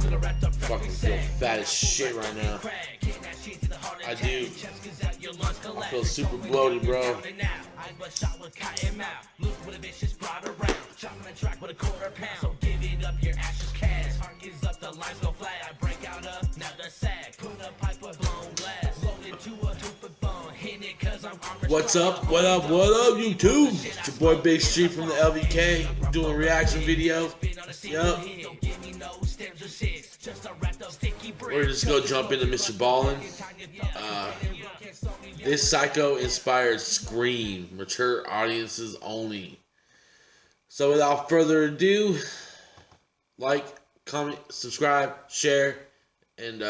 Fucking feel fat as shit right now. I do. I feel super bloated, bro. What's up? What up? What up, YouTube? It's your boy Big Street from the L.V.K. doing a reaction video. Yup. We're just gonna jump into Mr. Ballin. This psycho-inspired Scream, mature audiences only. So without further ado, like, comment, subscribe, share, and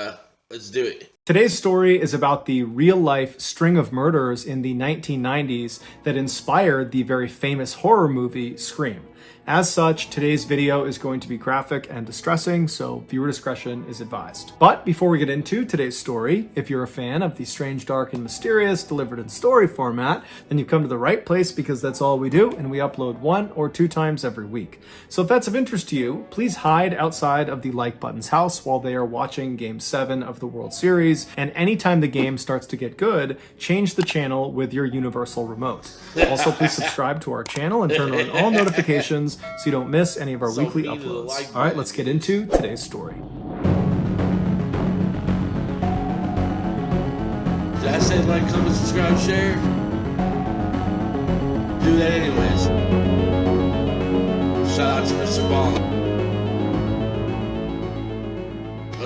let's do it. Today's story is about the real-life string of murders in the 1990s that inspired the very famous horror movie Scream. As such, today's video is going to be graphic and distressing, so viewer discretion is advised. But before we get into today's story, if you're a fan of the strange, dark, and mysterious delivered in story format, then you've come to the right place because that's all we do, and we upload 1 or 2 times every week. So if that's of interest to you, please hide outside of the like button's house while they are watching Game 7 of the World Series, and anytime the game starts to get good, change the channel with your universal remote. Also, please subscribe to our channel and turn on all notifications so you don't miss any of our weekly uploads. All right, let's get into today's story. Did I say like, comment, subscribe, share? Do that anyways. Shout out to Mr. Ballin.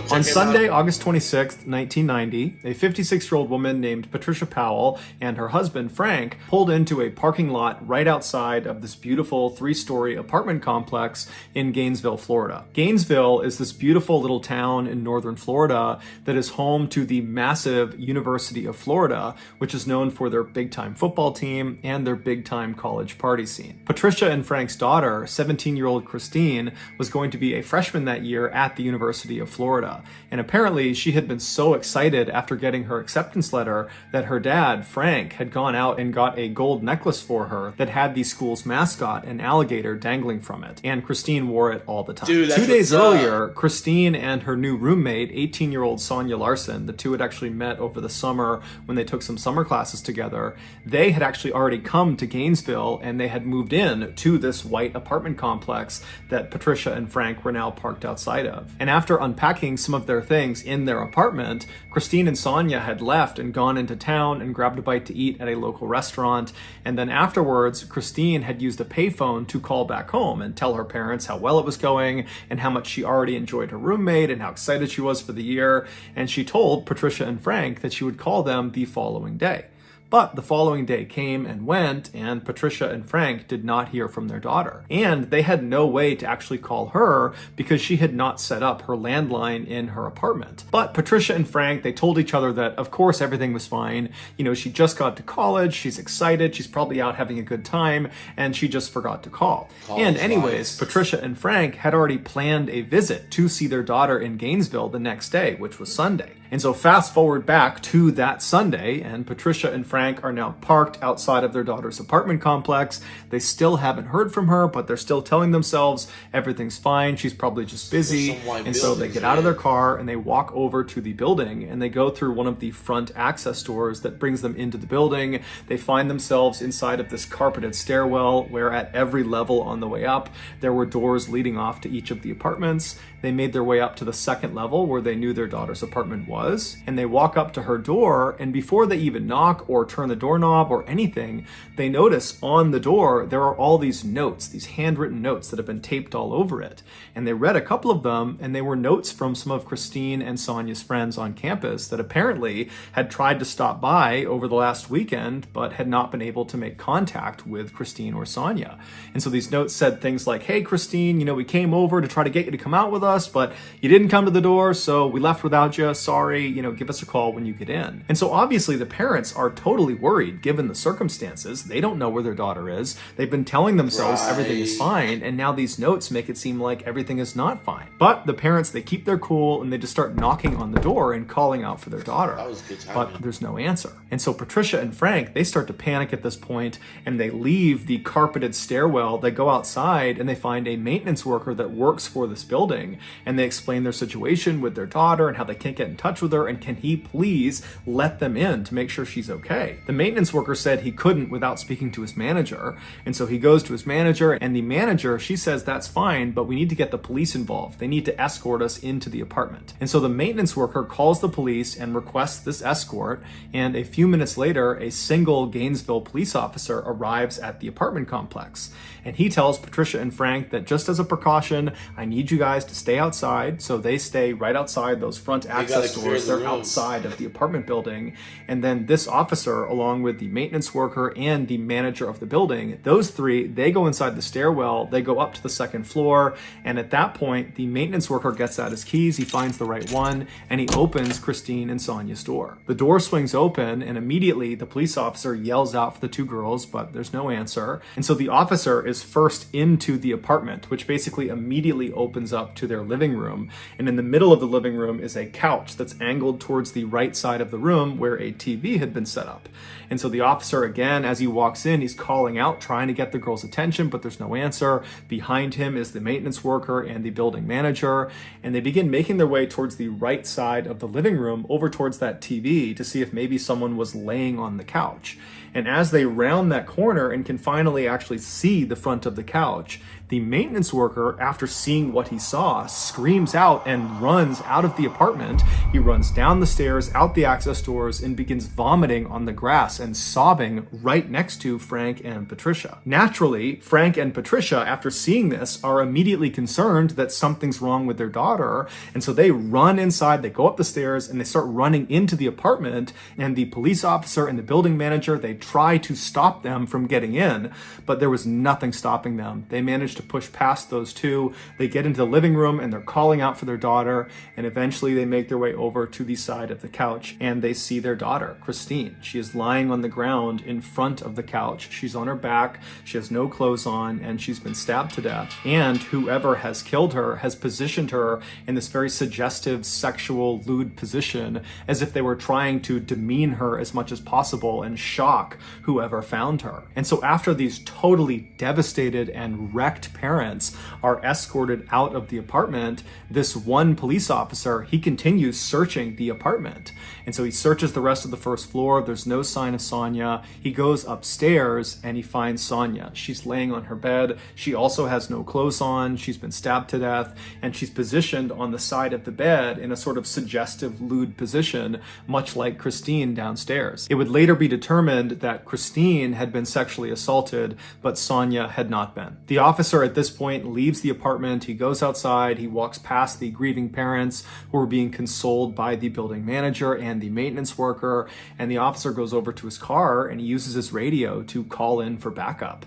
On Sunday, August 26th, 1990, a 56-year-old woman named Patricia Powell and her husband, Frank, pulled into a parking lot right outside of this beautiful 3-story apartment complex in Gainesville, Florida. Gainesville is this beautiful little town in northern Florida that is home to the massive University of Florida, which is known for their big-time football team and their big-time college party scene. Patricia and Frank's daughter, 17-year-old Christine, was going to be a freshman that year at the University of Florida. And apparently she had been so excited after getting her acceptance letter that her dad, Frank, had gone out and got a gold necklace for her that had the school's mascot, an alligator, dangling from it. And Christine wore it all the time. Dude, 2 days earlier, Christine and her new roommate, 18-year-old Sonia Larson, the two had actually met over the summer when they took some summer classes together. They had actually already come to Gainesville and they had moved in to this white apartment complex that Patricia and Frank were now parked outside of. And after unpacking some of their things in their apartment, Christine and Sonia had left and gone into town and grabbed a bite to eat at a local restaurant. And then afterwards, Christine had used a payphone to call back home and tell her parents how well it was going and how much she already enjoyed her roommate and how excited she was for the year. And she told Patricia and Frank that she would call them the following day. But the following day came and went, and Patricia and Frank did not hear from their daughter. And they had no way to actually call her because she had not set up her landline in her apartment. But Patricia and Frank, they told each other that, of course, everything was fine. You know, she just got to college, she's excited, she's probably out having a good time, and she just forgot to call. And anyways, Patricia and Frank had already planned a visit to see their daughter in Gainesville the next day, which was Sunday. And so fast forward back to that Sunday, and Patricia and Frank are now parked outside of their daughter's apartment complex. They still haven't heard from her, but they're still telling themselves everything's fine, she's probably just busy. And so they get out of their car and they walk over to the building and they go through one of the front access doors that brings them into the building. They find themselves inside of this carpeted stairwell where at every level on the way up, there were doors leading off to each of the apartments. They made their way up to the second level where they knew their daughter's apartment was, and they walk up to her door, and before they even knock or turn the doorknob or anything, they notice on the door there are all these notes, these handwritten notes that have been taped all over it. And they read a couple of them, and they were notes from some of Christine and Sonia's friends on campus that apparently had tried to stop by over the last weekend, but had not been able to make contact with Christine or Sonia. And so these notes said things like, "Hey Christine, you know, we came over to try to get you to come out with us, but you didn't come to the door, so we left without you. Sorry. sorry, give us a call when you get in. And so obviously the parents are totally worried given the circumstances. They don't know where their daughter is. They've been telling themselves everything is fine, and now these notes make it seem like everything is not fine. But the parents, they keep their cool and they just start knocking on the door and calling out for their daughter. That was good timing. But there's no answer. And so Patricia and Frank, they start to panic at this point, and they leave the carpeted stairwell. They go outside and they find a maintenance worker that works for this building, and they explain their situation with their daughter and how they can't get in touch with her, and can he please let them in to make sure she's okay. The maintenance worker said he couldn't without speaking to his manager, and so he goes to his manager, and the manager, she says that's fine, but we need to get the police involved. They need to escort us into the apartment. And so the maintenance worker calls the police and requests this escort, and a few minutes later, a single Gainesville police officer arrives at the apartment complex, and he tells Patricia and Frank that just as a precaution, I need you guys to stay outside. So they stay right outside those front access doors. They're outside of the apartment building. And then this officer, along with the maintenance worker and the manager of the building, those three, they go inside the stairwell, they go up to the second floor, and at that point, the maintenance worker gets out his keys, he finds the right one, and he opens Christine and Sonia's door. The door swings open, and immediately the police officer yells out for the two girls, but there's no answer. And so the officer is first into the apartment, which basically immediately opens up to their living room. And in the middle of the living room is a couch that's angled towards the right side of the room where a TV had been set up. And so the officer, again, as he walks in, he's calling out, trying to get the girls' attention, but there's no answer. Behind him is the maintenance worker and the building manager, and they begin making their way towards the right side of the living room, over towards that TV, to see if maybe someone was laying on the couch. And as they round that corner and can finally actually see the front of the couch, the maintenance worker, after seeing what he saw, screams out and runs out of the apartment. He runs down the stairs, out the access doors, and begins vomiting on the grass and sobbing right next to Frank and Patricia. Naturally, Frank and Patricia, after seeing this, are immediately concerned that something's wrong with their daughter. And so they run inside, they go up the stairs, and they start running into the apartment. And the police officer and the building manager, they try to stop them from getting in, but there was nothing stopping them. They managed to push past those two. They get into the living room and they're calling out for their daughter, and eventually they make their way over to the side of the couch and they see their daughter, Christine. She is lying on the ground in front of the couch. She's on her back, she has no clothes on, and she's been stabbed to death. And whoever has killed her has positioned her in this very suggestive, sexual, lewd position, as if they were trying to demean her as much as possible and shock whoever found her. And so after these totally devastated and wrecked parents are escorted out of the apartment, this one police officer, he continues searching the apartment. And so he searches the rest of the first floor. There's no sign of Sonia. He goes upstairs and he finds Sonia. She's laying on her bed. She also has no clothes on. She's been stabbed to death, and she's positioned on the side of the bed in a sort of suggestive, lewd position, much like Christine downstairs. It would later be determined that Christine had been sexually assaulted, but Sonia had not been. The officer at this point leaves the apartment. He goes outside. He walks past the grieving parents who are being consoled by the building manager and the maintenance worker, and the officer goes over to his car and he uses his radio to call in for backup.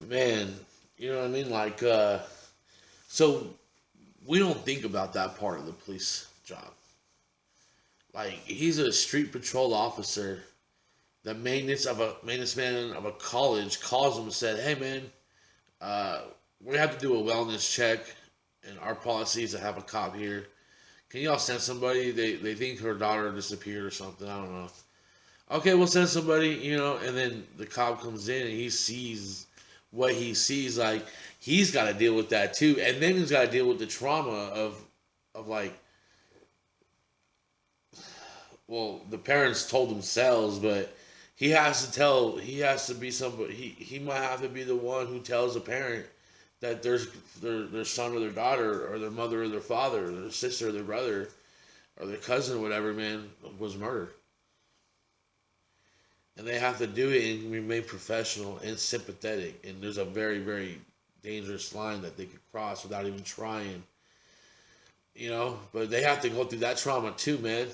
Man, you know what I mean? Like, so we don't think about that part of the police job. Like, he's a street patrol officer. The maintenance man of a college calls him and said, "Hey man, we have to do a wellness check, and our policy is to have a cop here. Can y'all send somebody? They think her daughter disappeared or something. I don't know." Okay, we'll send somebody, and then the cop comes in and he sees what he sees. Like, he's got to deal with that too. And then he's got to deal with the trauma of like, well, the parents told themselves, but he has to be somebody. He might have to be the one who tells a parent that their son or their daughter or their mother or their father or their sister or their brother or their cousin or whatever, man, was murdered. And they have to do it and remain professional and sympathetic. And there's a very, very dangerous line that they could cross without even trying. But they have to go through that trauma too, man.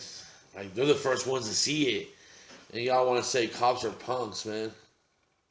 Like, they're the first ones to see it. And y'all want to say cops are punks, man.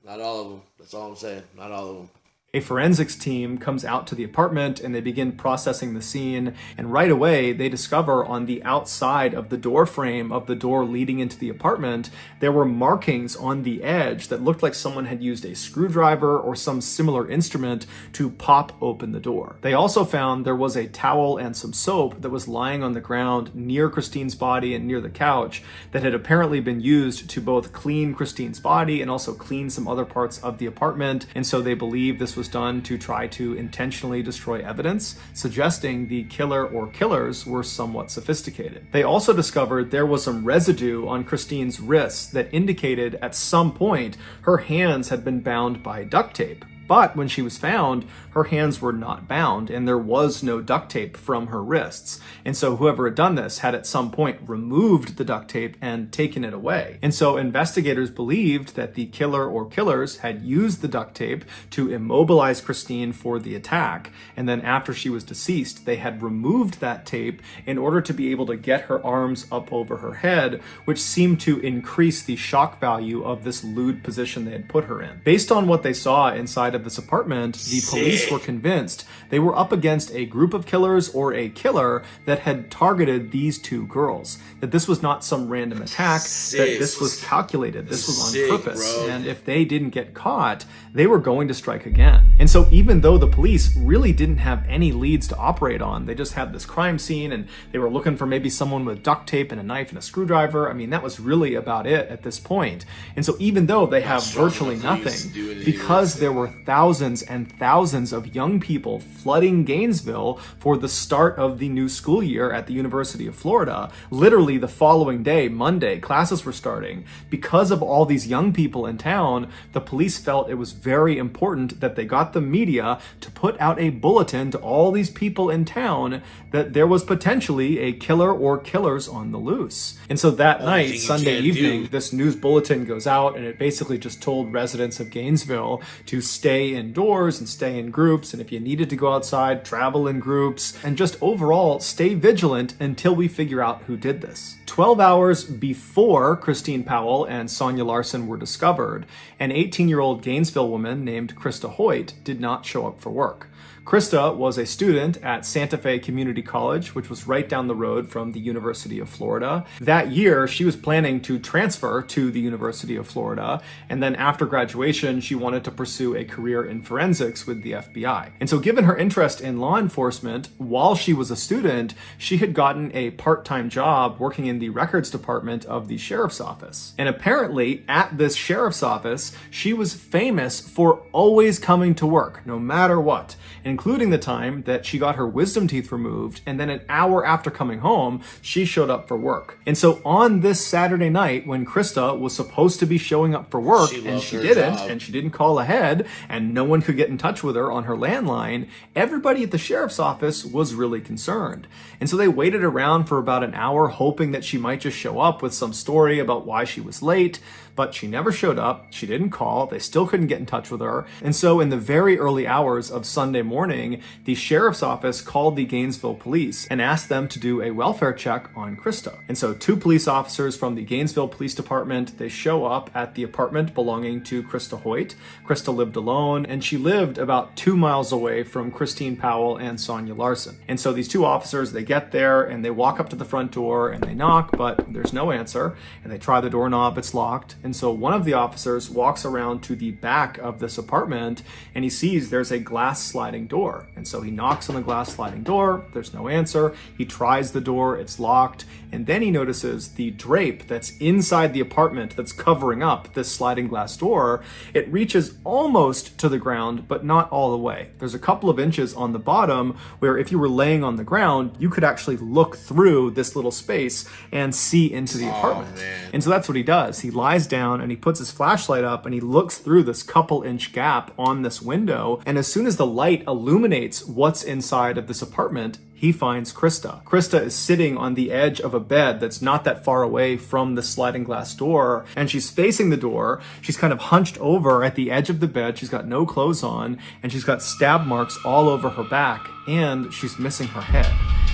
Not all of them. That's all I'm saying. Not all of them. A forensics team comes out to the apartment and they begin processing the scene. And right away, they discover on the outside of the door frame of the door leading into the apartment, there were markings on the edge that looked like someone had used a screwdriver or some similar instrument to pop open the door. They also found there was a towel and some soap that was lying on the ground near Christine's body and near the couch that had apparently been used to both clean Christine's body and also clean some other parts of the apartment. And so they believe this was done to try to intentionally destroy evidence, suggesting the killer or killers were somewhat sophisticated. They also discovered there was some residue on Christine's wrists that indicated at some point her hands had been bound by duct tape. But when she was found, her hands were not bound and there was no duct tape from her wrists. And so whoever had done this had at some point removed the duct tape and taken it away. And so investigators believed that the killer or killers had used the duct tape to immobilize Christine for the attack. And then after she was deceased, they had removed that tape in order to be able to get her arms up over her head, which seemed to increase the shock value of this lewd position they had put her in. Based on what they saw inside of this apartment, the police were convinced they were up against a group of killers or a killer that had targeted these two girls. That this was not some random attack, that this was calculated, this was on purpose. Bro. And if they didn't get caught, they were going to strike again. And so even though the police really didn't have any leads to operate on, they just had this crime scene and they were looking for maybe someone with duct tape and a knife and a screwdriver. I mean, that was really about it at this point. And so even though they have virtually nothing, because there were thousands and thousands of young people flooding Gainesville for the start of the new school year at the University of Florida. Literally the following day, Monday, classes were starting. Because of all these young people in town, the police felt it was very important that they got the media to put out a bulletin to all these people in town that there was potentially a killer or killers on the loose. And so that night, Sunday evening, this news bulletin goes out and it basically just told residents of Gainesville to stay indoors and stay in groups. And if you needed to go outside, travel in groups, and just overall stay vigilant until we figure out who did this. 12 hours before Christine Powell and Sonya Larson were discovered, an 18-year-old Gainesville woman named Krista Hoyt did not show up for work. Krista was a student at Santa Fe Community College, which was right down the road from the University of Florida. That year, she was planning to transfer to the University of Florida, and then after graduation, she wanted to pursue a career in forensics with the FBI. And so given her interest in law enforcement, while she was a student, she had gotten a part-time job working in the records department of the sheriff's office. And apparently, at this sheriff's office, she was famous for always coming to work, no matter what, including the time that she got her wisdom teeth removed, and then an hour after coming home, she showed up for work. And so on this Saturday night, when Krista was supposed to be showing up for work, and she didn't, and she didn't call ahead, and no one could get in touch with her on her landline, everybody at the sheriff's office was really concerned. And so they waited around for about an hour, hoping that she might just show up with some story about why she was late, but she never showed up. She didn't call. They still couldn't get in touch with her. And so in the very early hours of Sunday morning, the sheriff's office called the Gainesville police and asked them to do a welfare check on Krista. And so 2 police officers from the Gainesville Police Department, they show up at the apartment belonging to Krista Hoyt. Krista lived alone, and she lived about 2 miles away from Christine Powell and Sonya Larson. And so these 2 officers, they get there and they walk up to the front door and they knock, but there's no answer. And they try the doorknob, it's locked. And so one of the officers walks around to the back of this apartment and he sees there's a glass sliding door. And so he knocks on the glass sliding door, there's no answer. He tries the door, it's locked. And then he notices the drape that's inside the apartment that's covering up this sliding glass door. It reaches almost to the ground, but not all the way. There's a couple of inches on the bottom where if you were laying on the ground, you could actually look through this little space and see into the apartment. And so that's what he does. He lies down and he puts his flashlight up and he looks through this couple-inch gap on this window. And as soon as the light illuminates what's inside of this apartment, he finds Krista. Krista is sitting on the edge of a bed that's not that far away from the sliding glass door, and she's facing the door. She's kind of hunched over at the edge of the bed. She's got no clothes on, and she's got stab marks all over her back. and she's missing her head.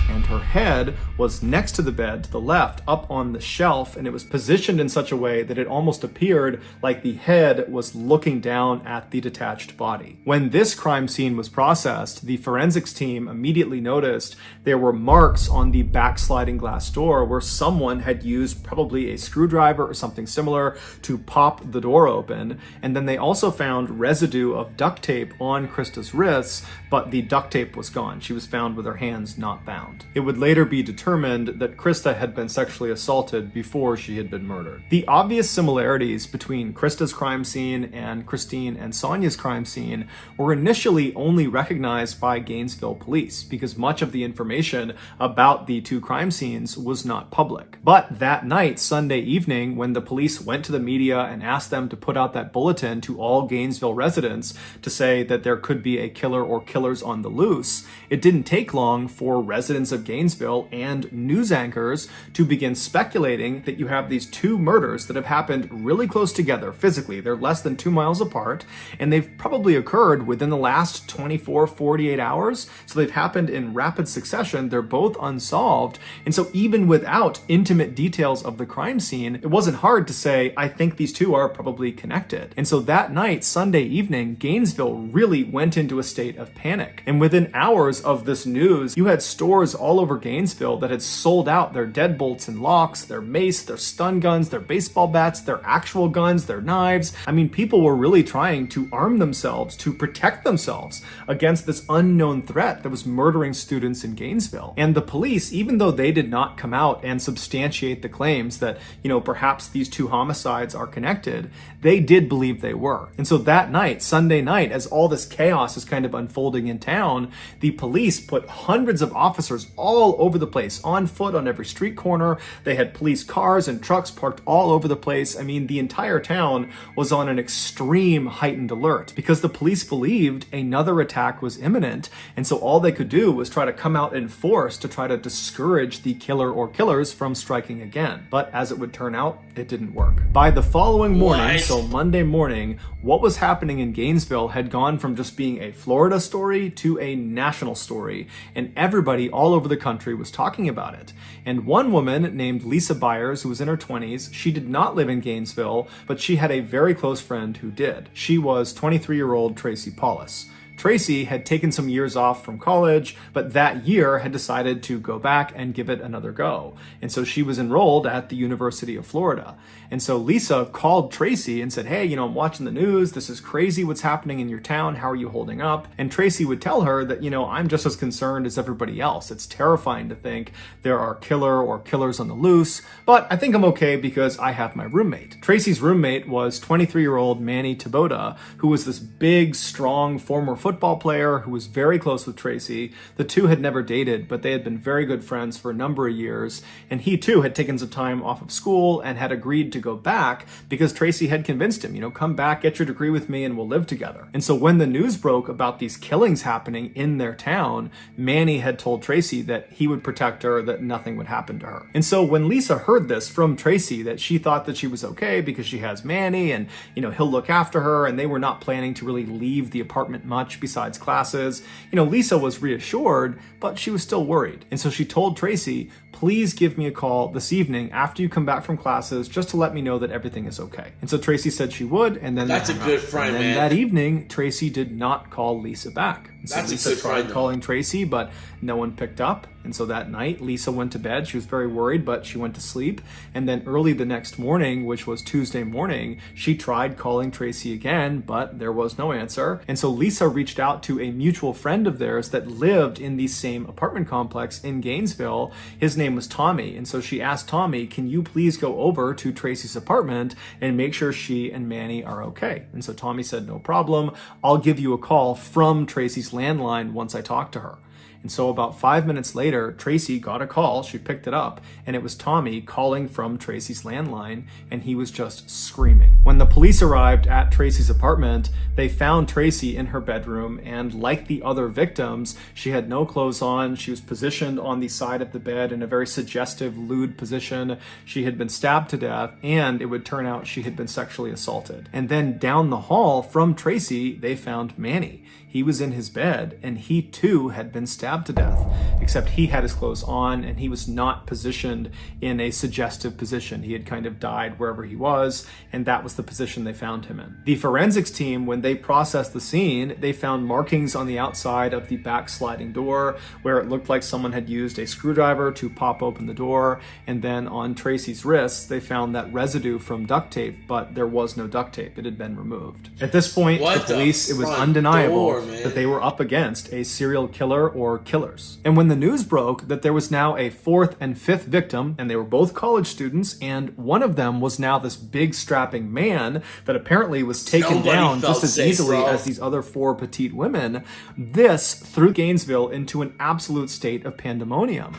And her head was next to the bed to the left, up on the shelf, and it was positioned in such a way that it almost appeared like the head was looking down at the detached body. When this crime scene was processed, the forensics team immediately noticed there were marks on the backsliding glass door where someone had used probably a screwdriver or something similar to pop the door open. And then they also found residue of duct tape on Krista's wrists, but the duct tape was gone. She was found with her hands not bound. It would later be determined that Krista had been sexually assaulted before she had been murdered. The obvious similarities between Krista's crime scene and Christine and Sonia's crime scene were initially only recognized by Gainesville police because much of the information about the two crime scenes was not public. But that night, Sunday evening, when the police went to the media and asked them to put out that bulletin to all Gainesville residents to say that there could be a killer or killers on the loose, it didn't take long for residents of Gainesville and news anchors to begin speculating that you have these two murders that have happened really close together physically. They're less than 2 miles apart, and they've probably occurred within the last 24, 48 hours. So they've happened in rapid succession. They're both unsolved. And so even without intimate details of the crime scene, it wasn't hard to say, I think these two are probably connected. And so that night, Sunday evening, Gainesville really went into a state of panic. And within hours of this news, you had stores all over Gainesville that had sold out their deadbolts and locks, their mace, their stun guns, their baseball bats, their actual guns, their knives. I mean, people were really trying to arm themselves to protect themselves against this unknown threat that was murdering students in Gainesville. And the police, even though they did not come out and substantiate the claims that, perhaps these two homicides are connected, they did believe they were. And so that night, Sunday night, as all this chaos is kind of unfolding in town, the police put hundreds of officers all over the place, on foot on every street corner. They had police cars and trucks parked all over the place. I mean, the entire town was on an extreme heightened alert because the police believed another attack was imminent. And so all they could do was try to come out in force to try to discourage the killer or killers from striking again. But as it would turn out, it didn't work. By the following morning, so Monday morning, what was happening in Gainesville had gone from just being a Florida story to a national story, and everybody all over the country was talking about it. And one woman named Lisa Byers, who was in her 20s, she did not live in Gainesville, but she had a very close friend who did. She was 23-year-old Tracy Paulus. Tracy had taken some years off from college, but that year had decided to go back and give it another go. And so she was enrolled at the University of Florida. And so Lisa called Tracy and said, hey, I'm watching the news. This is crazy what's happening in your town. How are you holding up? And Tracy would tell her that, I'm just as concerned as everybody else. It's terrifying to think there are killer or killers on the loose, but I think I'm okay because I have my roommate. Tracy's roommate was 23-year-old Manny Taboda, who was this big, strong former football player who was very close with Tracy. The two had never dated, but they had been very good friends for a number of years. And he too had taken some time off of school and had agreed to go back because Tracy had convinced him, come back, get your degree with me, and we'll live together. And so when the news broke about these killings happening in their town, Manny had told Tracy that he would protect her, that nothing would happen to her. And so when Lisa heard this from Tracy, that she thought that she was okay because she has Manny and, he'll look after her, and they were not planning to really leave the apartment much besides classes, Lisa was reassured, but she was still worried. And so she told Tracy, please give me a call this evening after you come back from classes just to let me know that everything is okay. And so Tracy said she would, and then that's a good friend, man. That evening, Tracy did not call Lisa back. And so that's Lisa tried calling Tracy, but no one picked up. And so that night, Lisa went to bed. She was very worried, but she went to sleep. And then early the next morning, which was Tuesday morning, she tried calling Tracy again, but there was no answer. And so Lisa reached out to a mutual friend of theirs that lived in the same apartment complex in Gainesville. His name was Tommy. And so she asked Tommy, can you please go over to Tracy's apartment and make sure she and Manny are okay? And so Tommy said, no problem. I'll give you a call from Tracy's landline once I talk to her. And so about 5 minutes later, Tracy got a call. She picked it up, and it was Tommy calling from Tracy's landline, and he was just screaming. When the police arrived at Tracy's apartment, they found Tracy in her bedroom, and like the other victims, she had no clothes on. She was positioned on the side of the bed in a very suggestive, lewd position. She had been stabbed to death, and it would turn out she had been sexually assaulted. And then down the hall from Tracy, they found Manny. He was in his bed, and he too had been stabbed to death, except he had his clothes on, and he was not positioned in a suggestive position. He had kind of died wherever he was, and that was the position they found him in. The forensics team, when they processed the scene, they found markings on the outside of the back sliding door where it looked like someone had used a screwdriver to pop open the door, and then on Tracy's wrists, they found that residue from duct tape, but there was no duct tape. It had been removed. At this point, the police, it was undeniable that they were up against a serial killer or killers. And when the news broke that there was now a fourth and fifth victim, and they were both college students, and one of them was now this big strapping man that apparently was taken down just as easily as these other four petite women, this threw Gainesville into an absolute state of pandemonium.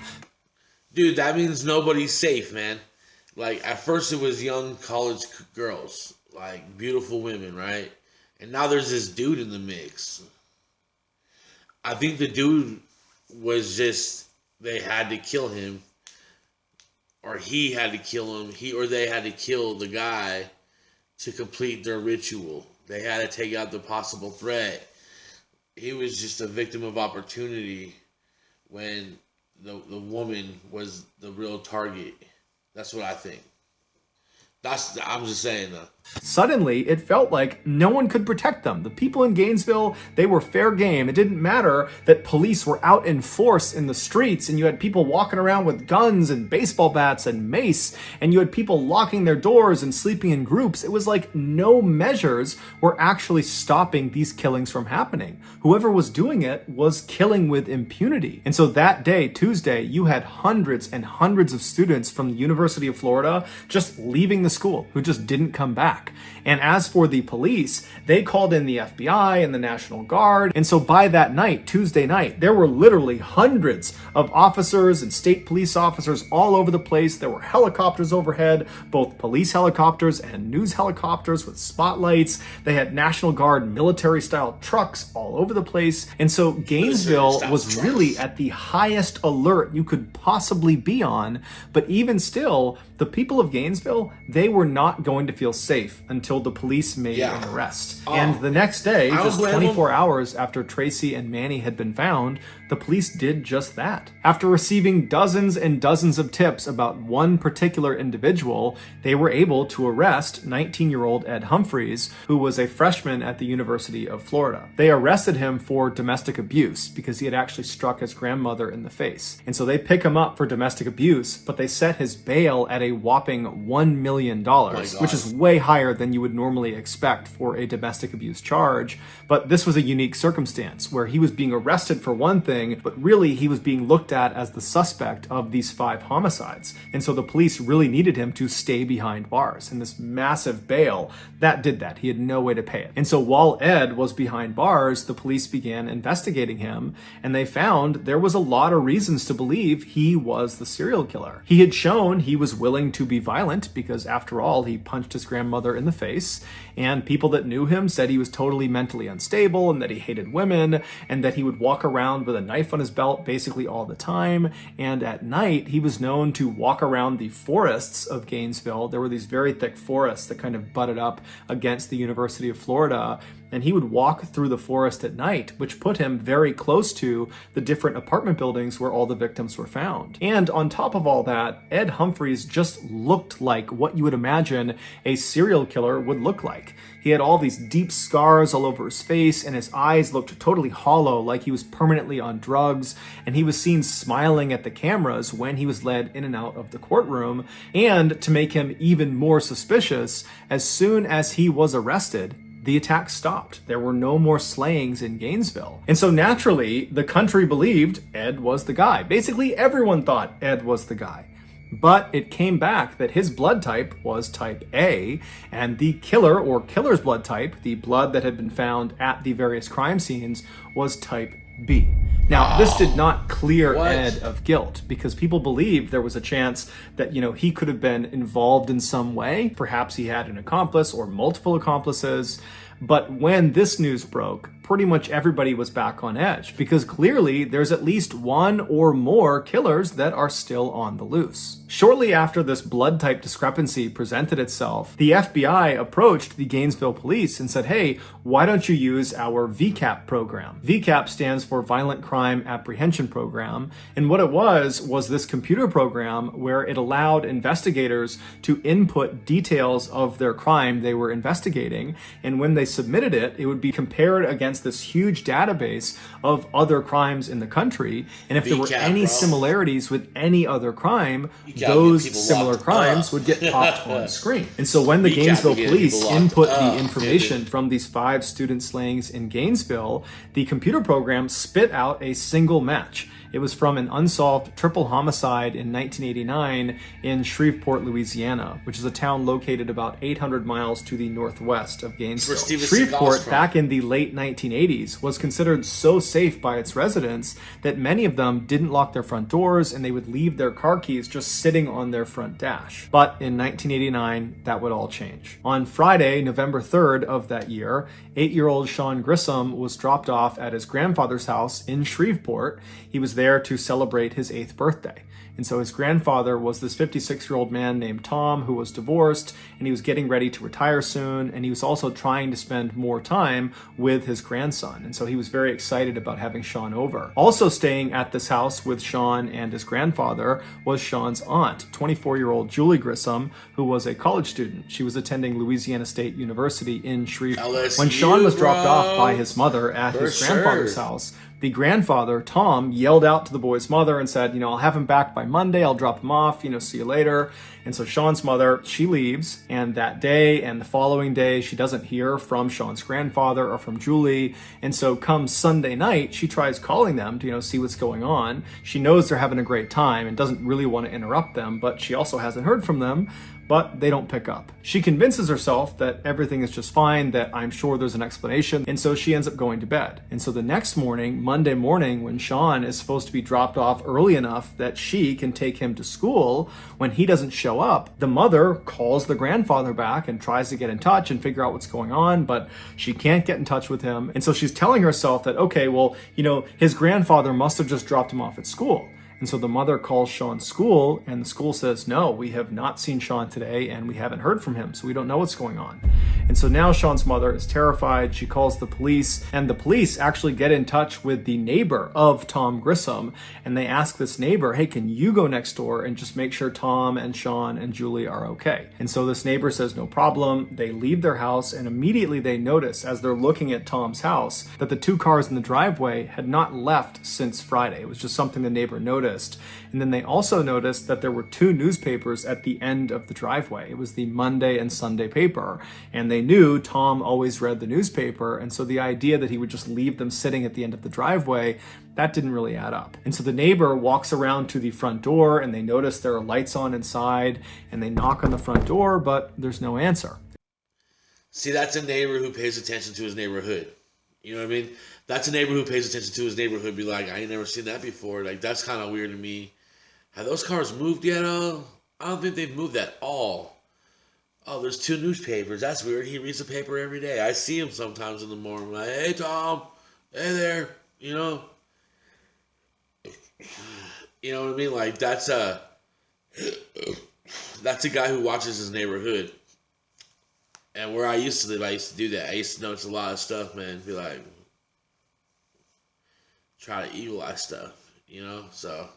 Dude, that means nobody's safe, man. Like, at first it was young college girls, like beautiful women, right? And now there's this dude in the mix. I think the dude was just, they had to kill him. Or he had to kill him. He or they had to kill the guy to complete their ritual. They had to take out the possible threat. He was just a victim of opportunity when the woman was the real target. That's what I think. I'm just saying though. Suddenly, it felt like no one could protect them. The people in Gainesville, they were fair game. It didn't matter that police were out in force in the streets, and you had people walking around with guns and baseball bats and mace, and you had people locking their doors and sleeping in groups. It was like no measures were actually stopping these killings from happening. Whoever was doing it was killing with impunity. And so that day, Tuesday, you had hundreds and hundreds of students from the University of Florida just leaving the school who just didn't come back. And as for the police, they called in the FBI and the National Guard. And so by that night, Tuesday night, there were literally hundreds of officers and state police officers all over the place. There were helicopters overhead, both police helicopters and news helicopters with spotlights. They had National Guard military-style trucks all over the place. And so Gainesville was really at the highest alert you could possibly be on. But even still, the people of Gainesville, they were not going to feel safe until the police made an arrest. And the next day, just 24 hours after Tracy and Manny had been found, the police did just that. After receiving dozens and dozens of tips about one particular individual, they were able to arrest 19-year-old Ed Humphreys, who was a freshman at the University of Florida. They arrested him for domestic abuse because he had actually struck his grandmother in the face. And so they pick him up for domestic abuse, but they set his bail at a whopping $1 million, which is way higher than you would normally expect for a domestic abuse charge. But this was a unique circumstance where he was being arrested for one thing, but really he was being looked at as the suspect of these 5 homicides. And so the police really needed him to stay behind bars. And this massive bail, that did that. He had no way to pay it. And so while Ed was behind bars, the police began investigating him, and they found there was a lot of reasons to believe he was the serial killer. He had shown he was willing to be violent because, after all, he punched his grandmother in the face, and people that knew him said he was totally mentally unstable and that he hated women and that he would walk around with a knife on his belt basically all the time. And at night, he was known to walk around the forests of Gainesville. There were these very thick forests that kind of butted up against the University of Florida. And he would walk through the forest at night, which put him very close to the different apartment buildings where all the victims were found. And on top of all that, Ed Humphreys just looked like what you would imagine a serial killer would look like. He had all these deep scars all over his face, and his eyes looked totally hollow, like he was permanently on drugs, and he was seen smiling at the cameras when he was led in and out of the courtroom. And to make him even more suspicious, as soon as he was arrested, the attack stopped. There were no more slayings in Gainesville. And so naturally, the country believed Ed was the guy. Basically, everyone thought Ed was the guy. But it came back that his blood type was type A, and the killer or killer's blood type, the blood that had been found at the various crime scenes, was type B. Now, this did not clear What? Ed of guilt because people believed there was a chance that, he could have been involved in some way. Perhaps he had an accomplice or multiple accomplices. But when this news broke, pretty much everybody was back on edge because clearly there's at least one or more killers that are still on the loose. Shortly after this blood type discrepancy presented itself, the FBI approached the Gainesville police and said, hey, why don't you use our VCAP program? VCAP stands for Violent Crime Apprehension Program. And what it was this computer program where it allowed investigators to input details of their crime they were investigating. And when they submitted it, it would be compared against this huge database of other crimes in the country. And if there were any similarities with any other crime, those similar crimes would get popped on screen. And so when the Gainesville police input the information from these 5 student slayings in Gainesville, the computer program spit out a single match. It was from an unsolved triple homicide in 1989 in Shreveport, Louisiana, which is a town located about 800 miles to the northwest of Gainesville. Shreveport, back in the late 1980s, was considered so safe by its residents that many of them didn't lock their front doors and they would leave their car keys just sitting on their front dash. But in 1989, that would all change. On Friday, November 3rd of that year, 8-year-old Sean Gruesome was dropped off at his grandfather's house in Shreveport. He was there to celebrate his 8th birthday. And so his grandfather was this 56-year-old man named Tom who was divorced, and he was getting ready to retire soon, and he was also trying to spend more time with his grandson. And so he was very excited about having Sean over. Also staying at this house with Sean and his grandfather was Sean's aunt, 24-year-old Julie Gruesome, who was a college student. She was attending Louisiana State University in Shreveport. When Sean was dropped off by his mother at his grandfather's house, the grandfather, Tom, yelled out to the boy's mother and said, I'll have him back by Monday. I'll drop him off, see you later. And so Sean's mother, she leaves. And that day and the following day, she doesn't hear from Sean's grandfather or from Julie. And so come Sunday night, she tries calling them to, see what's going on. She knows they're having a great time and doesn't really want to interrupt them, but she also hasn't heard from them. But they don't pick up. She convinces herself that everything is just fine, that I'm sure there's an explanation, and so she ends up going to bed. And so the next morning, Monday morning, when Sean is supposed to be dropped off early enough that she can take him to school, when he doesn't show up, the mother calls the grandfather back and tries to get in touch and figure out what's going on, but she can't get in touch with him. And so she's telling herself that, okay, well, his grandfather must have just dropped him off at school. And so the mother calls Sean's school, and the school says, no, we have not seen Sean today, and we haven't heard from him, so we don't know what's going on. And so now Sean's mother is terrified. She calls the police, and the police actually get in touch with the neighbor of Tom Gruesome, and they ask this neighbor, hey, can you go next door and just make sure Tom and Sean and Julie are okay? And so this neighbor says, no problem. They leave their house, and immediately they notice, as they're looking at Tom's house, that the 2 cars in the driveway had not left since Friday. It was just something the neighbor noticed. And then they also noticed that there were 2 newspapers at the end of the driveway. It was the Monday and Sunday paper. And they knew Tom always read the newspaper. And so the idea that he would just leave them sitting at the end of the driveway, that didn't really add up. And so the neighbor walks around to the front door and they notice there are lights on inside, and they knock on the front door, but there's no answer. See, that's a neighbor who pays attention to his neighborhood. You know what I mean? That's a neighbor who pays attention to his neighborhood. Be like, I ain't never seen that before. Like, that's kind of weird to me. Have those cars moved yet? I don't think they've moved at all. Oh, there's 2 newspapers. That's weird. He reads the paper every day. I see him sometimes in the morning. I'm like, hey, Tom. Hey there. You know what I mean? Like, that's a guy who watches his neighborhood. And where I used to live, I used to do that. I used to notice a lot of stuff, man. Be like, try to equalize stuff, So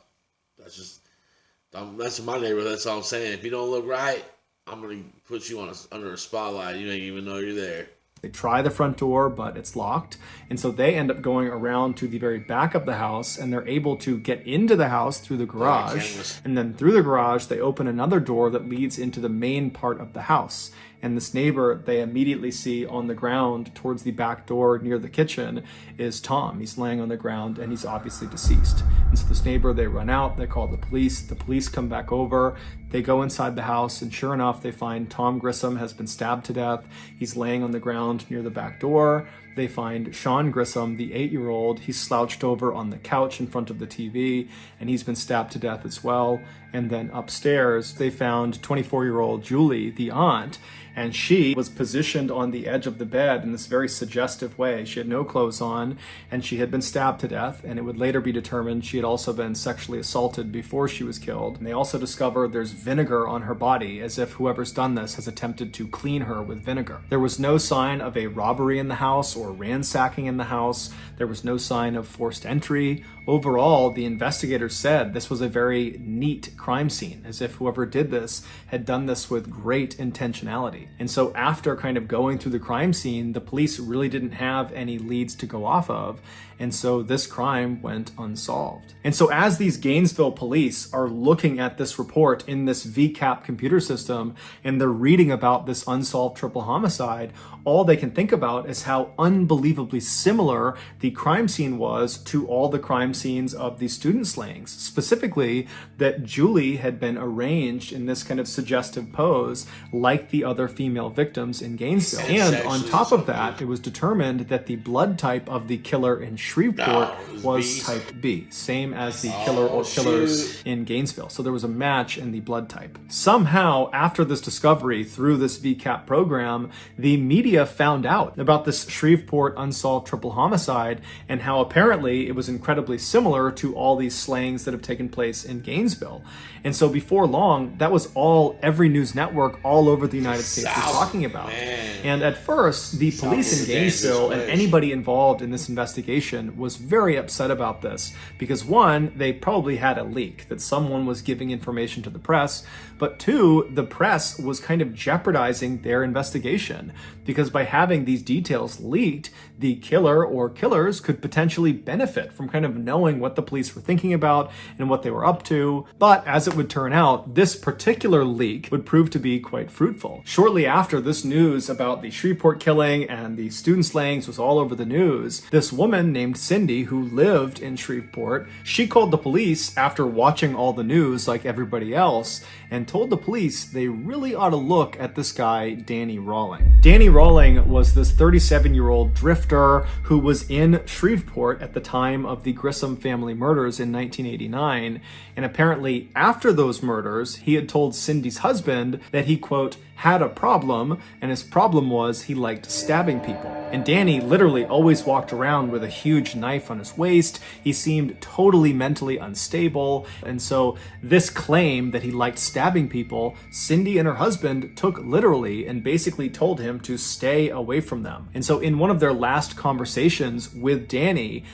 that's my neighborhood. That's all I'm saying. If you don't look right, I'm gonna put you under a spotlight. You don't even know you're there. They try the front door, but it's locked. And so they end up going around to the very back of the house, and they're able to get into the house through the garage. And then through the garage, they open another door that leads into the main part of the house. And this neighbor they immediately see on the ground towards the back door near the kitchen is Tom. He's laying on the ground and he's obviously deceased. And so this neighbor, they run out, they call the police. The police come back over. They go inside the house, and sure enough, they find Tom Gruesome has been stabbed to death. He's laying on the ground near the back door. they find Sean Grissom, the 8-year-old. He's slouched over on the couch in front of the TV, and he's been stabbed to death as well. And then upstairs, they found 24-year-old Julie, the aunt, and she was positioned on the edge of the bed in this very suggestive way. She had no clothes on, and she had been stabbed to death, and it would later be determined she had also been sexually assaulted before she was killed. And they also discovered there's vinegar on her body, as if whoever's done this has attempted to clean her with vinegar. There was no sign of a robbery in the house or ransacking in the house. There was no sign of forced entry. Overall, the investigators said this was a very neat crime scene, as if whoever did this had done this with great intentionality. And so after kind of going through the crime scene, the police really didn't have any leads to go off of. And so this crime went unsolved. And so as these Gainesville police are looking at this report in this VCAP computer system, and they're reading about this unsolved triple homicide, all they can think about is how unbelievably similar the crime scene was to all the crime scenes of the student slayings. Specifically, that Julie had been arranged in this kind of suggestive pose like the other female victims in Gainesville. And on top of that, it was determined that the blood type of the killer in Shreveport was type B, same as the killer or killers in Gainesville. So there was a match in the blood type. Somehow, after this discovery through this VCAP program, the media found out about this Shreveport unsolved triple homicide and how apparently it was incredibly similar to all these slayings that have taken place in Gainesville. And so before long, that was all every news network all over the United States was talking about. And at first, the police in Gainesville and anybody involved in this investigation was very upset about this because one, they probably had a leak that someone was giving information to the press, but two, the press was kind of jeopardizing their investigation because by having these details leaked, the killer or killers could potentially benefit from kind of knowing what the police were thinking about and what they were up to. But as it would turn out, this particular leak would prove to be quite fruitful. Shortly after this news about the Shreveport killing and the student slayings was all over the news, this woman named Cindy, who lived in Shreveport, she called the police after watching all the news like everybody else and told the police they really ought to look at this guy, Danny Rawling. Danny Rawling was this 37-year-old drifter who was in Shreveport at the time of the Grissom family murders in 1989, and apparently after those murders, he had told Cindy's husband that he, quote, had a problem, and his problem was he liked stabbing people. And Danny literally always walked around with a huge knife on his waist. He seemed totally mentally unstable. And so this claim that he liked stabbing people, Cindy and her husband took literally and basically told him to stay away from them. And so in one of their last conversations with Danny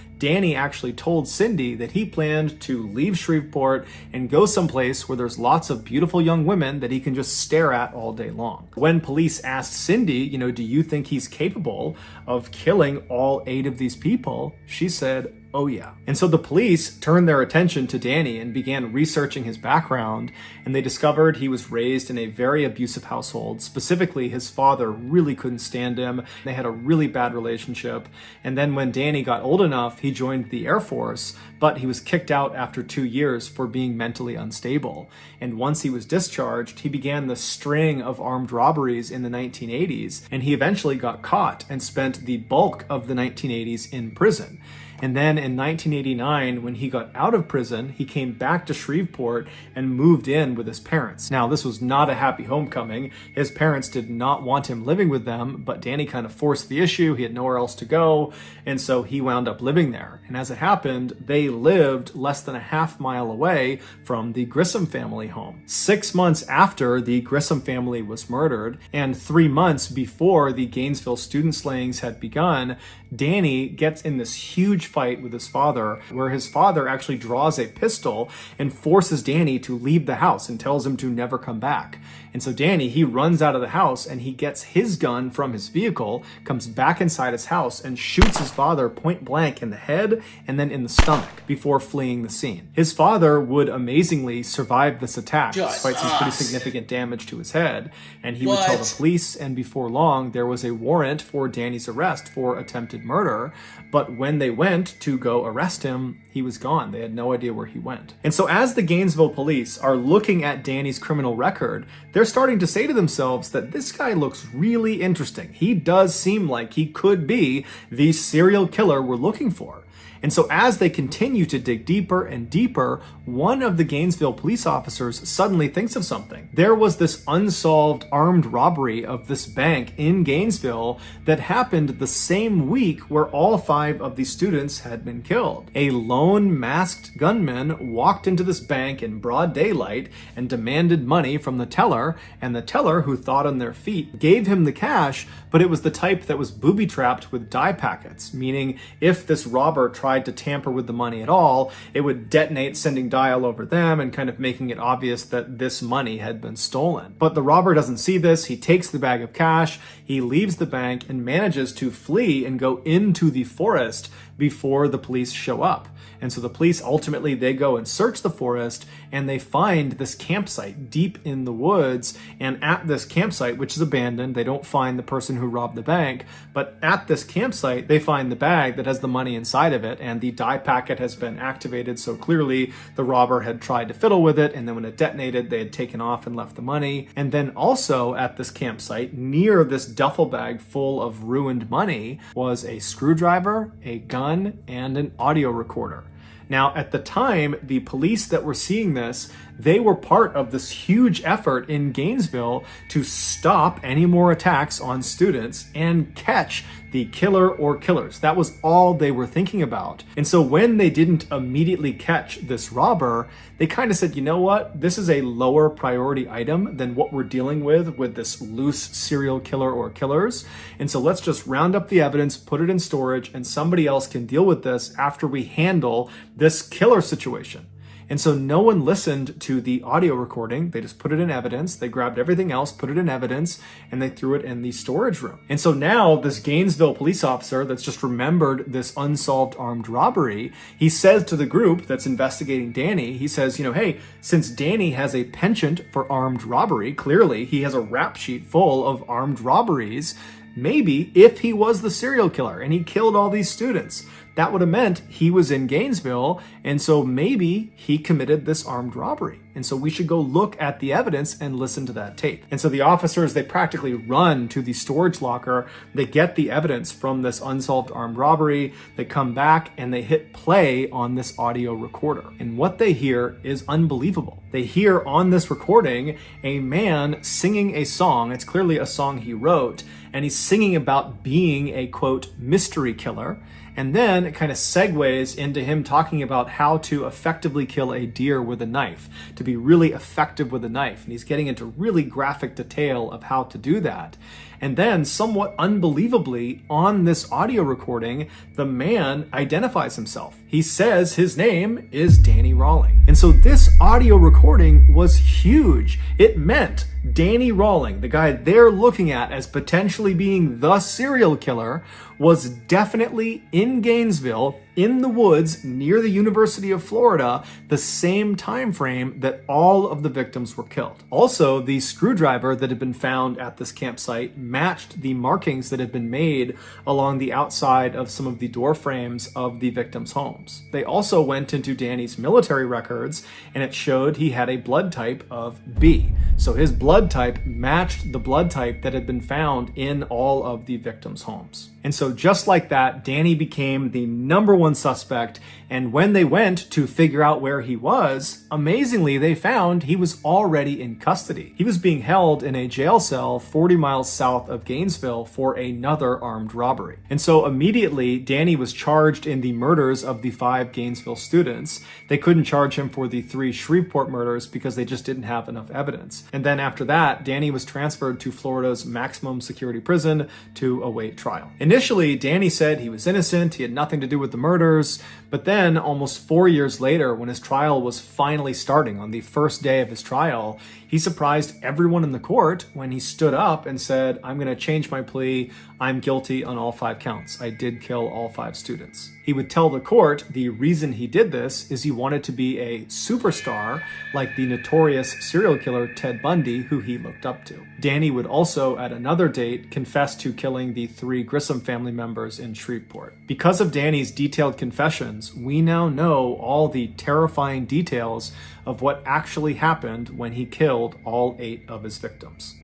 actually told Cindy that he planned to leave Shreveport and go someplace where there's lots of beautiful young women that he can just stare at all day long. When police asked Cindy, do you think he's capable of killing all 8 of these people? She said, oh yeah. And so the police turned their attention to Danny and began researching his background, and they discovered he was raised in a very abusive household. Specifically, his father really couldn't stand him. They had a really bad relationship. And then when Danny got old enough, he joined the Air Force, but he was kicked out after 2 years for being mentally unstable. And once he was discharged, he began the string of armed robberies in the 1980s, and he eventually got caught and spent the bulk of the 1980s in prison. And then in 1989, when he got out of prison, he came back to Shreveport and moved in with his parents. Now, this was not a happy homecoming. His parents did not want him living with them, but Danny kind of forced the issue. He had nowhere else to go, and so he wound up living there. And as it happened, they lived less than a half-mile away from the Grissom family home. 6 months after the Grissom family was murdered, and 3 months before the Gainesville student slayings had begun, Danny gets in this huge fight with his father, where his father actually draws a pistol and forces Danny to leave the house and tells him to never come back. And so Danny, he runs out of the house and he gets his gun from his vehicle, comes back inside his house and shoots his father point blank in the head and then in the stomach before fleeing the scene. His father would amazingly survive this attack despite some pretty significant damage to his head, and he would tell the police, and before long there was a warrant for Danny's arrest for attempted attempted murder. But when they went to go arrest him, he was gone. They had no idea where he went. And so as the Gainesville police are looking at Danny's criminal record, they're starting to say to themselves that this guy looks really interesting. He does seem like he could be the serial killer we're looking for. And so as they continue to dig deeper and deeper, one of the Gainesville police officers suddenly thinks of something. There was this unsolved armed robbery of this bank in Gainesville that happened the same week where all 5 of the students had been killed. A lone masked gunman walked into this bank in broad daylight and demanded money from the teller, and the teller, who thought on their feet, gave him the cash, but it was the type that was booby-trapped with dye packets, meaning if this robber tried to tamper with the money at all, it would detonate, sending dye all over them and kind of making it obvious that this money had been stolen. But the robber doesn't see this. He takes the bag of cash, he leaves the bank and manages to flee and go into the forest before the police show up. And so the police ultimately, they go and search the forest and they find this campsite deep in the woods. And at this campsite, which is abandoned, they don't find the person who robbed the bank, but at this campsite, they find the bag that has the money inside of it, and the dye packet has been activated. So clearly the robber had tried to fiddle with it, and then when it detonated, they had taken off and left the money. And then also at this campsite, near this duffel bag full of ruined money, was a screwdriver, a gun, and an audio recorder. Now, at the time, the police that were seeing this, they were part of this huge effort in Gainesville to stop any more attacks on students and catch the killer or killers. That was all they were thinking about. And so when they didn't immediately catch this robber, they kind of said, you know what? This is a lower priority item than what we're dealing with this loose serial killer or killers. And so let's just round up the evidence, put it in storage, and somebody else can deal with this after we handle this killer situation. And so no one listened to the audio recording. They just put it in evidence. They grabbed everything else, put it in evidence, and they threw it in the storage room. And so now this Gainesville police officer that's just remembered this unsolved armed robbery, he says to the group that's investigating Danny, he says, hey, since Danny has a penchant for armed robbery, clearly he has a rap sheet full of armed robberies, maybe if he was the serial killer and he killed all these students, that would have meant he was in Gainesville, and so maybe he committed this armed robbery. And so we should go look at the evidence and listen to that tape. And so the officers, they practically run to the storage locker. They get the evidence from this unsolved armed robbery. They come back and they hit play on this audio recorder. And what they hear is unbelievable. They hear on this recording a man singing a song. It's clearly a song he wrote, and he's singing about being a, quote, mystery killer. And then it kind of segues into him talking about how to effectively kill a deer with a knife, to be really effective with a knife. And he's getting into really graphic detail of how to do that. And then, somewhat unbelievably, on this audio recording, the man identifies himself. He says his name is Danny Rawling. And so this audio recording was huge. It meant Danny Rawling, the guy they're looking at as potentially being the serial killer, was definitely in Gainesville, in the woods near the University of Florida, the same time frame that all of the victims were killed. Also, the screwdriver that had been found at this campsite matched the markings that had been made along the outside of some of the door frames of the victims' homes. They also went into Danny's military records, and it showed he had a blood type of B. So his blood type matched the blood type that had been found in all of the victims' homes. And so just like that, Danny became the number one suspect, and when they went to figure out where he was, amazingly, they found he was already in custody. He was being held in a jail cell 40 miles south of Gainesville for another armed robbery. And so immediately, Danny was charged in the murders of the 5 Gainesville students. They couldn't charge him for the 3 Shreveport murders because they just didn't have enough evidence. And then after that, Danny was transferred to Florida's maximum security prison to await trial. Initially, Danny said he was innocent, he had nothing to do with the murders, but then almost 4 years later, when his trial was finally starting on the first day of his trial, he surprised everyone in the court when he stood up and said, "I'm going to change my plea. I'm guilty on all 5 counts. I did kill all 5 students." He would tell the court the reason he did this is he wanted to be a superstar like the notorious serial killer Ted Bundy, who he looked up to. Danny would also, at another date, confess to killing the 3 Grissom family members in Shreveport. Because of Danny's detailed confessions, we now know all the terrifying details of what actually happened when he killed all 8 of his victims.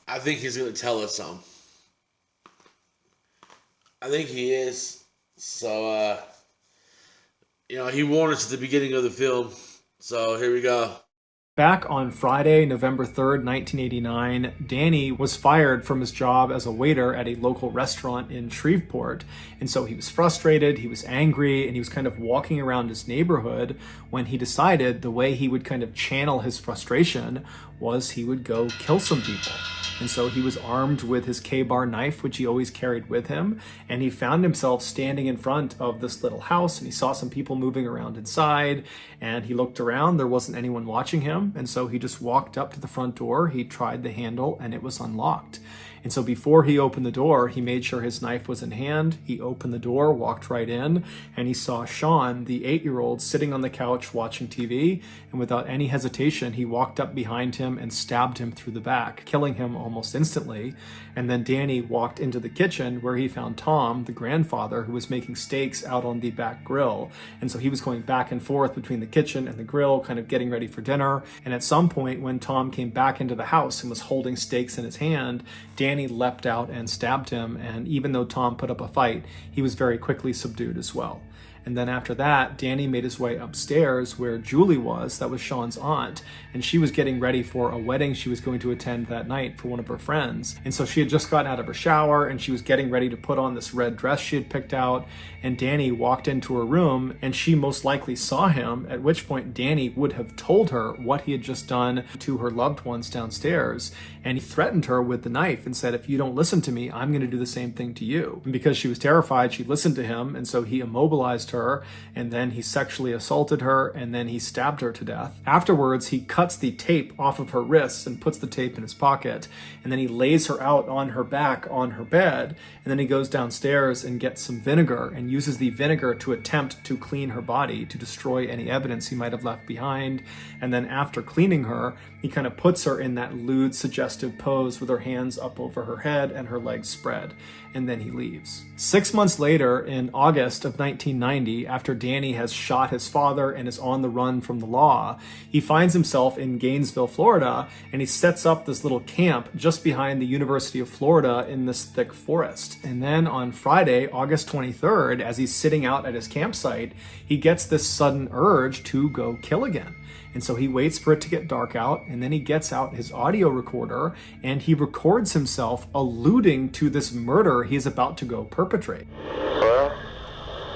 I think he's going to tell us some. I think he is. So, he warned us at the beginning of the film. So here we go. Back on Friday, November 3rd, 1989, Danny was fired from his job as a waiter at a local restaurant in Shreveport. And so he was frustrated, he was angry, and he was kind of walking around his neighborhood when he decided the way he would kind of channel his frustration was he would go kill some people. And so he was armed with his K-bar knife, which he always carried with him. And he found himself standing in front of this little house, and he saw some people moving around inside. And he looked around, there wasn't anyone watching him. And so he just walked up to the front door, he tried the handle, and it was unlocked. And so before he opened the door, he made sure his knife was in hand. He opened the door, walked right in, and he saw Sean, the 8-year-old, sitting on the couch watching TV. And without any hesitation, he walked up behind him and stabbed him through the back, killing him almost instantly. And then Danny walked into the kitchen where he found Tom, the grandfather, who was making steaks out on the back grill. And so he was going back and forth between the kitchen and the grill, kind of getting ready for dinner. And at some point, when Tom came back into the house and was holding steaks in his hand, Danny leapt out and stabbed him. And even though Tom put up a fight, he was very quickly subdued as well. And then after that, Danny made his way upstairs where Julie was, that was Sean's aunt, and she was getting ready for a wedding she was going to attend that night for one of her friends. And so she had just gotten out of her shower and she was getting ready to put on this red dress she had picked out, and Danny walked into her room and she most likely saw him, at which point Danny would have told her what he had just done to her loved ones downstairs, and he threatened her with the knife and said, if you don't listen to me, I'm going to do the same thing to you. And because she was terrified, she listened to him, and so he immobilized her, and then he sexually assaulted her, and then he stabbed her to death. Afterwards, he cuts the tape off of her wrists and puts the tape in his pocket, and then he lays her out on her back on her bed, and then he goes downstairs and gets some vinegar and uses the vinegar to attempt to clean her body, to destroy any evidence he might have left behind. And then after cleaning her, he kind of puts her in that lewd, suggestive pose with her hands up over her head and her legs spread, and then he leaves. 6 months later, in August of 1990, after Danny has shot his father and is on the run from the law, he finds himself in Gainesville, Florida, and he sets up this little camp just behind the University of Florida in this thick forest. And then on Friday, August 23rd, as he's sitting out at his campsite, he gets this sudden urge to go kill again. And so he waits for it to get dark out, and then he gets out his audio recorder and he records himself alluding to this murder he is about to go perpetrate. Well,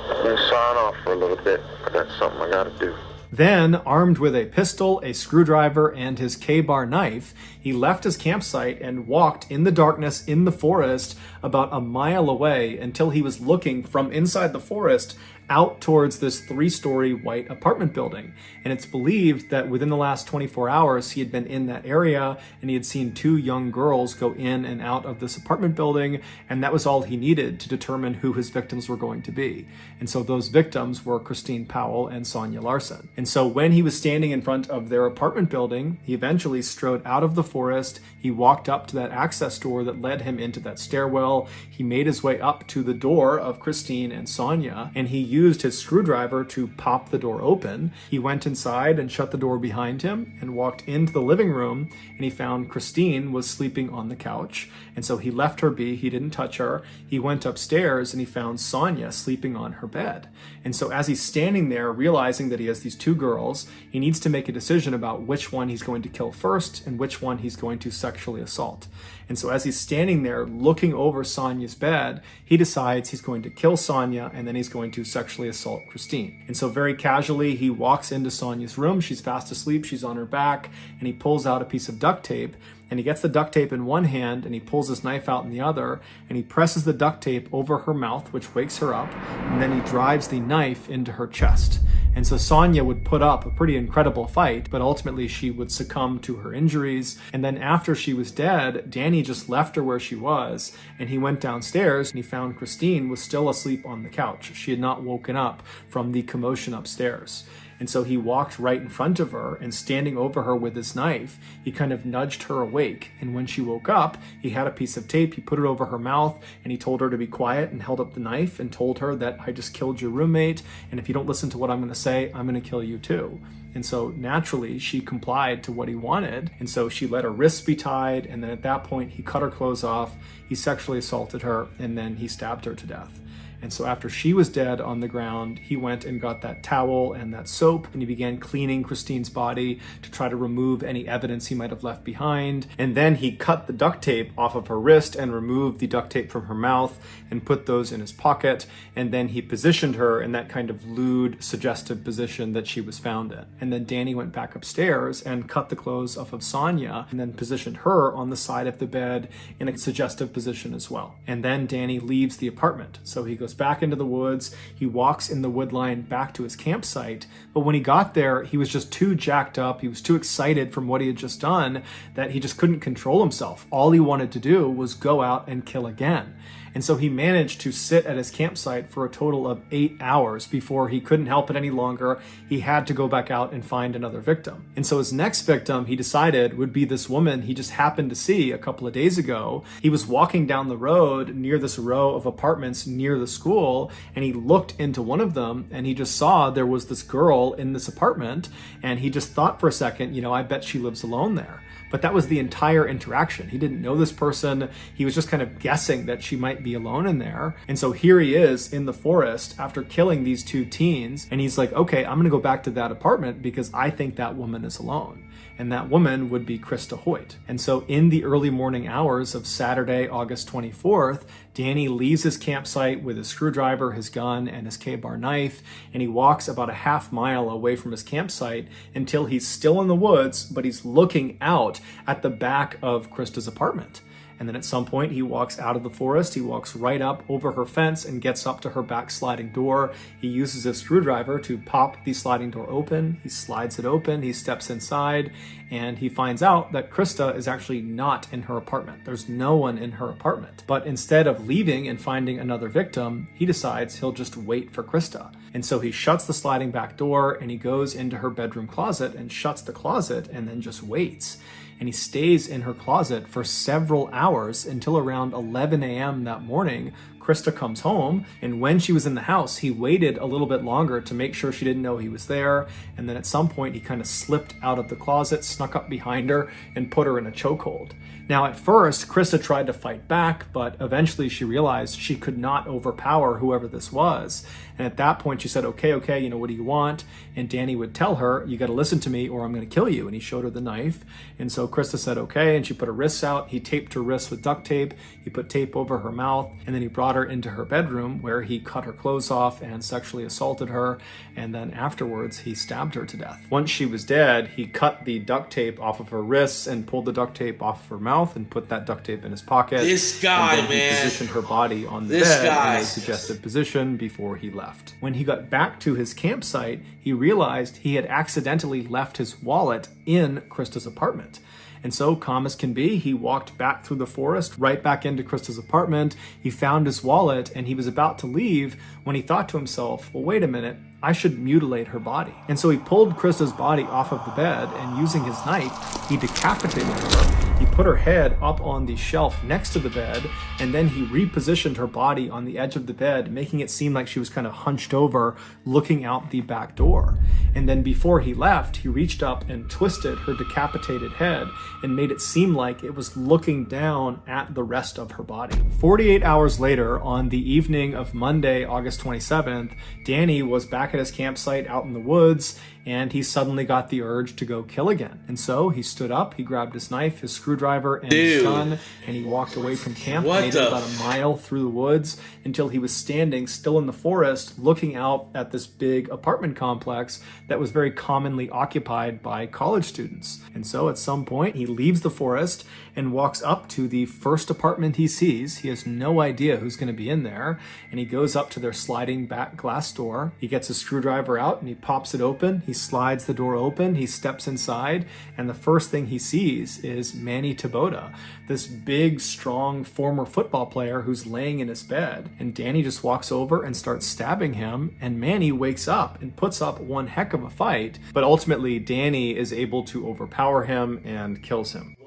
let me sign off for a little bit. I got something I gotta do. Then, armed with a pistol, a screwdriver, and his K-bar knife, he left his campsite and walked in the darkness in the forest about a mile away until he was looking from inside the forest out towards this 3-story white apartment building. And it's believed that within the last 24 hours, he had been in that area and he had seen 2 young girls go in and out of this apartment building, and that was all he needed to determine who his victims were going to be. And so those victims were Christine Powell and Sonia Larson. And so when he was standing in front of their apartment building, he eventually strode out of the forest. He walked up to that access door that led him into that stairwell. He made his way up to the door of Christine and Sonia, and he used his screwdriver to pop the door open. He went inside and shut the door behind him and walked into the living room, and he found Christine was sleeping on the couch. And so he left her be. He didn't touch her. He went upstairs and he found Sonia sleeping on her bed. And so as he's standing there, realizing that he has these 2 girls, he needs to make a decision about which one he's going to kill first and which one he's going to sexually assault. And so as he's standing there looking over Sonia's bed, he decides he's going to kill Sonia and then he's going to sexually assault Christine. And so very casually, he walks into Sonia's room. She's fast asleep. She's on her back, and he pulls out a piece of duct tape, and he gets the duct tape in one hand and he pulls his knife out in the other, and he presses the duct tape over her mouth, which wakes her up, and then he drives the knife into her chest. And so Sonia would put up a pretty incredible fight, but ultimately she would succumb to her injuries. And then after she was dead, Danny just left her where she was, and he went downstairs and he found Christine was still asleep on the couch. She had not woken up from the commotion upstairs. And so he walked right in front of her, and standing over her with his knife, he kind of nudged her awake. And when she woke up, he had a piece of tape, he put it over her mouth, and he told her to be quiet and held up the knife and told her that I just killed your roommate, and if you don't listen to what I'm going to say, I'm going to kill you too. And so naturally she complied to what he wanted. And so she let her wrists be tied. And then at that point, he cut her clothes off, he sexually assaulted her, and then he stabbed her to death. And so after she was dead on the ground, he went and got that towel and that soap, and he began cleaning Christine's body to try to remove any evidence he might have left behind. And then he cut the duct tape off of her wrist and removed the duct tape from her mouth and put those in his pocket. And then he positioned her in that kind of lewd, suggestive position that she was found in. And then Danny went back upstairs and cut the clothes off of Sonia and then positioned her on the side of the bed in a suggestive position as well. And then Danny leaves the apartment. So he goes back into the woods. He walks in the wood line back to his campsite. But when he got there, he was just too jacked up. He was too excited from what he had just done that he just couldn't control himself. All he wanted to do was go out and kill again. And so he managed to sit at his campsite for a total of 8 hours before he couldn't help it any longer. He had to go back out and find another victim. And so his next victim, he decided, would be this woman he just happened to see a couple of days ago. He was walking down the road near this row of apartments near the school, and he looked into one of them, and he just saw there was this girl in this apartment, and he just thought for a second, I bet she lives alone there. But that was the entire interaction. He didn't know this person. He was just kind of guessing that she might be alone in there. And so here he is in the forest after killing these two teens. And he's like, okay, I'm going to go back to that apartment because I think that woman is alone. And that woman would be Krista Hoyt. And so in the early morning hours of Saturday, August 24th, Danny leaves his campsite with his screwdriver, his gun, and his K-bar knife, and he walks about a half mile away from his campsite until he's still in the woods, but he's looking out at the back of Krista's apartment. And then at some point he walks out of the forest, he walks right up over her fence and gets up to her back sliding door. He uses a screwdriver to pop the sliding door open. He slides it open, he steps inside, and he finds out that Krista is actually not in her apartment. There's no one in her apartment. But instead of leaving and finding another victim, he decides he'll just wait for Krista. And so he shuts the sliding back door and he goes into her bedroom closet and shuts the closet and then just waits. And he stays in her closet for several hours until around 11 a.m. that morning. Krista comes home, and when she was in the house, he waited a little bit longer to make sure she didn't know he was there. And then at some point, he kind of slipped out of the closet, snuck up behind her, and put her in a chokehold. Now, at first, Krista tried to fight back, but eventually she realized she could not overpower whoever this was. And at that point, she said, okay, what do you want? And Danny would tell her, you got to listen to me or I'm going to kill you. And he showed her the knife. And so Krista said, okay. And she put her wrists out. He taped her wrists with duct tape. He put tape over her mouth. And then he brought her into her bedroom where he cut her clothes off and sexually assaulted her. And then afterwards, he stabbed her to death. Once she was dead, he cut the duct tape off of her wrists and pulled the duct tape off of her mouth and put that duct tape in his pocket. This guy, and then man. He positioned her body on the bed in a suggestive position before he left. When he got back to his campsite, he realized he had accidentally left his wallet in Krista's apartment. And so, calm as can be, he walked back through the forest, right back into Krista's apartment. He found his wallet, and he was about to leave when he thought to himself, well, wait a minute, I should mutilate her body. And so he pulled Krista's body off of the bed, and using his knife, he decapitated her. He put her head up on the shelf next to the bed, and then he repositioned her body on the edge of the bed, making it seem like she was kind of hunched over, looking out the back door. And then before he left, he reached up and twisted her decapitated head and made it seem like it was looking down at the rest of her body. 48 hours later, on the evening of Monday, August 27th, Danny was back at his campsite out in the woods, and he suddenly got the urge to go kill again. And so he stood up, he grabbed his knife, his screwdriver, and his gun, and he walked away from camp, made it about a mile through the woods until he was standing still in the forest, looking out at this big apartment complex that was very commonly occupied by college students. And so at some point, he leaves the forest and walks up to the first apartment he sees. He has no idea who's going to be in there, and he goes up to their sliding back glass door. He gets his screwdriver out and he pops it open. He He slides the door open, he steps inside, and the first thing he sees is Manny Taboda, this big, strong former football player who's laying in his bed. And Danny just walks over and starts stabbing him, and Manny wakes up and puts up one heck of a fight, but ultimately Danny is able to overpower him and kills him.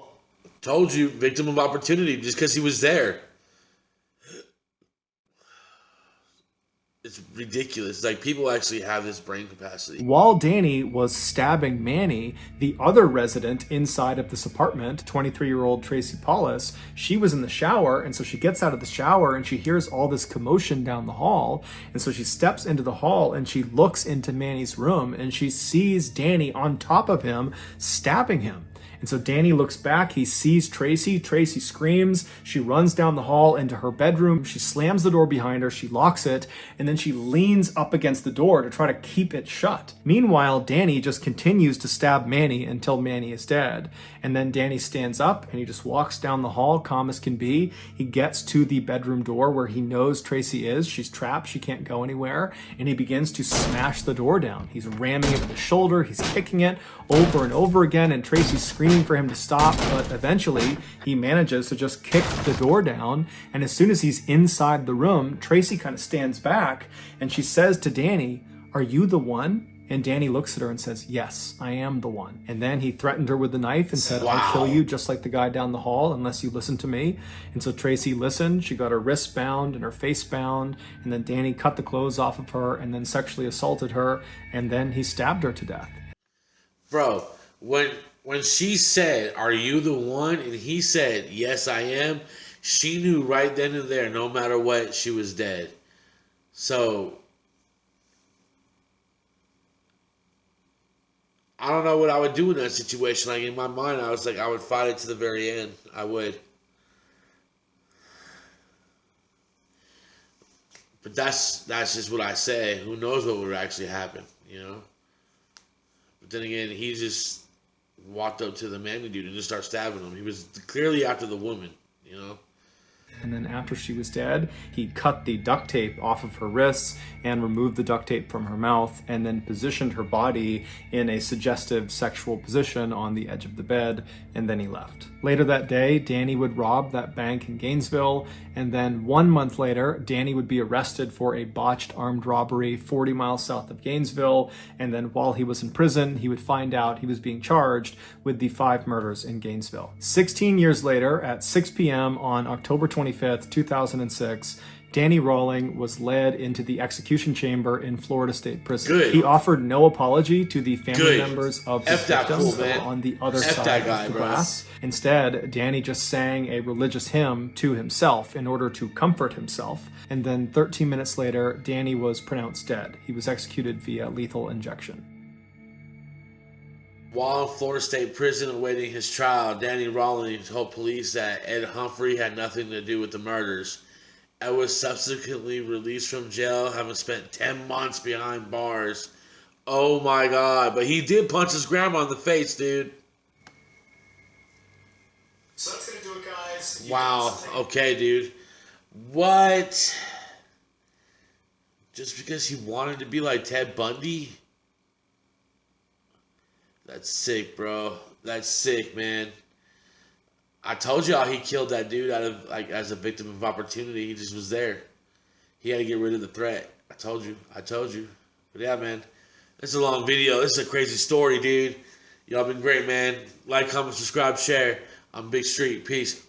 Told you, victim of opportunity, just because he was there. It's ridiculous. Like, people actually have this brain capacity. While Danny was stabbing Manny, the other resident inside of this apartment, 23-year-old Tracy Paulus, she was in the shower, and so she gets out of the shower and she hears all this commotion down the hall, and so she steps into the hall and she looks into Manny's room and she sees Danny on top of him stabbing him. And so Danny looks back, he sees Tracy, Tracy screams, she runs down the hall into her bedroom, she slams the door behind her, she locks it, and then she leans up against the door to try to keep it shut. Meanwhile, Danny just continues to stab Manny until Manny is dead. And then Danny stands up and he just walks down the hall, calm as can be. He gets to the bedroom door where he knows Tracy is. She's trapped, she can't go anywhere, and he begins to smash the door down. He's ramming it with his shoulder, he's kicking it over and over again, and Tracy's screaming for him to stop, but eventually he manages to just kick the door down. And as soon as he's inside the room, Tracy kind of stands back and she says to Danny, "Are you the one?" And Danny looks at her and says, "Yes, I am the one." And then he threatened her with the knife and said, "I'll kill you just like the guy down the hall unless you listen to me." And so Tracy listened. She got her wrists bound and her face bound. And then Danny cut the clothes off of her and then sexually assaulted her. And then he stabbed her to death. Bro, when she said, "Are you the one?" and he said, "Yes, I am," she knew right then and there, no matter what, she was dead. So, I don't know what I would do in that situation. Like, in my mind, I was like, I would fight it to the very end. I would. But that's just what I say. Who knows what would actually happen, you know? But then again, he just walked up to the Manny dude and just started stabbing him. He was clearly after the woman, you know? And then after she was dead, he cut the duct tape off of her wrists and removed the duct tape from her mouth and then positioned her body in a suggestive sexual position on the edge of the bed, and then he left. Later that day, Danny would rob that bank in Gainesville, and then 1 month later, Danny would be arrested for a botched armed robbery 40 miles south of Gainesville, and then while he was in prison, he would find out he was being charged with the 5 murders in Gainesville. 16 years later, at 6 p.m. on October 25th, 2006, Danny Rawling was led into the execution chamber in Florida State Prison. Good. He offered no apology to the family Good. members of his F that victims fool, that man. were on the other F side that guy, of the bro. glass. Instead, Danny just sang a religious hymn to himself in order to comfort himself. And then 13 minutes later, Danny was pronounced dead. He was executed via lethal injection. While in Florida State Prison awaiting his trial, Danny Rawling told police that Ed Humphrey had nothing to do with the murders. Ed was subsequently released from jail, having spent 10 months behind bars. Oh my God. But he did punch his grandma in the face, dude. So that's going to do it, guys. Wow. Okay, dude. What? Just because he wanted to be like Ted Bundy? That's sick, bro. That's sick, man. I told you how he killed that dude out of, like, as a victim of opportunity. He just was there. He had to get rid of the threat. I told you. But yeah, man. This is a long video. This is a crazy story, dude. Y'all been great, man. Like, comment, subscribe, share. I'm Big Street. Peace.